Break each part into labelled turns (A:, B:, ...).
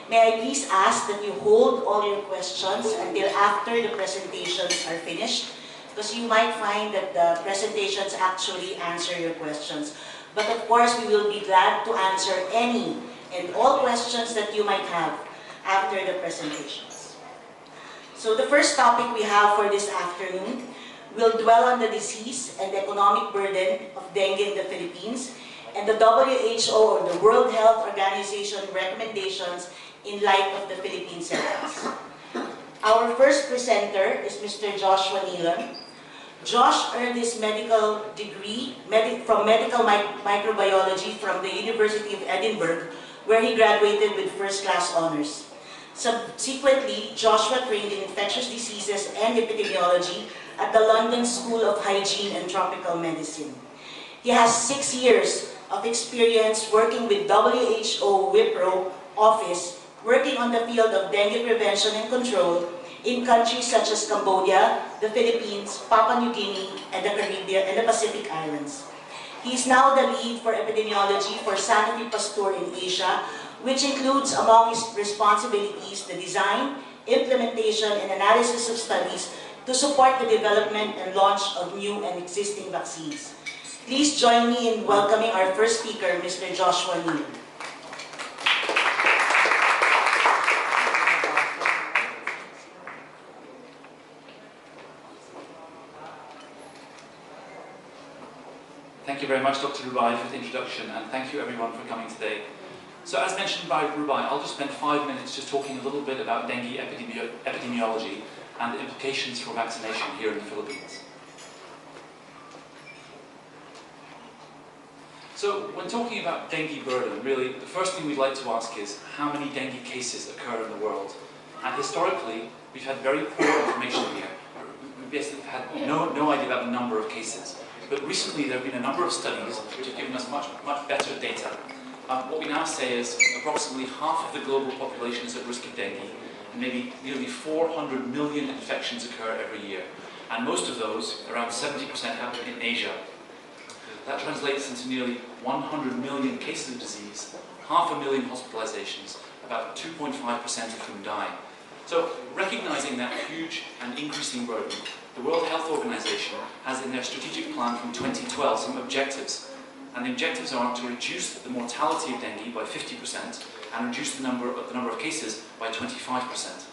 A: May I please ask that you hold all your questions until after the presentations are finished, because you might find that the presentations actually answer your questions. But of course, we will be glad to answer any and all questions that you might have after the presentations. So the first topic we have for this afternoon will dwell on the disease and the economic burden of dengue in the Philippines and the WHO or the World Health Organization recommendations in light of the Philippine settings. Our first presenter is Mr. Joshua Nealon. Josh earned his medical degree from medical microbiology from the University of Edinburgh, where he graduated with first-class honors. Subsequently, Joshua trained in infectious diseases and epidemiology at the London School of Hygiene and Tropical Medicine. He has 6 years of experience working with WHO WIPRO office, working on the field of dengue prevention and control in countries such as Cambodia, the Philippines, Papua New Guinea, and the Caribbean and the Pacific Islands. He is now the lead for epidemiology for Sanofi Pasteur in Asia, which includes among his responsibilities the design, implementation, and analysis of studies to support the development and launch of new and existing vaccines. Please join me in welcoming our first speaker, Mr. Joshua Nealon.
B: Thank you very much, Dr. Rubai, for the introduction, and thank you everyone for coming today. So as mentioned by Rubai, I'll just spend 5 minutes just talking a little bit about dengue epidemiology and the implications for vaccination here in the Philippines. So when talking about dengue burden, really the first thing we'd like to ask is how many dengue cases occur in the world? And historically, we've had very poor information here. We basically had no idea about the number of cases. But recently there have been a number of studies which have given us much better data. What we now say is approximately half of the global population is at risk of dengue, and maybe nearly 400 million infections occur every year. And most of those, around 70%, happen in Asia. That translates into nearly 100 million cases of disease, 500,000 hospitalizations, about 2.5% of whom die. So, recognizing that huge and increasing burden, the World Health Organization has in their strategic plan from 2012 some objectives. And the objectives are to reduce the mortality of dengue by 50% and reduce the number of cases by 25%.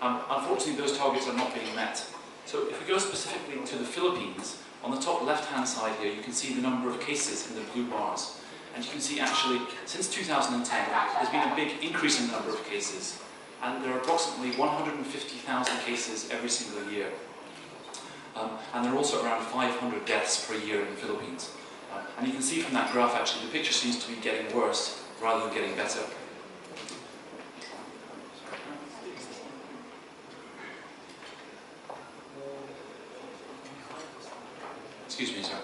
B: Unfortunately, those targets are not being met. So if we go specifically to the Philippines, on the top left-hand side here, you can see the number of cases in the blue bars. And you can see actually, since 2010, there's been a big increase in the number of cases. And there are approximately 150,000 cases every single year. And there are also around 500 deaths per year in the Philippines. And you can see from that graph, actually, the picture seems to be getting worse rather than getting better. Excuse me, sir.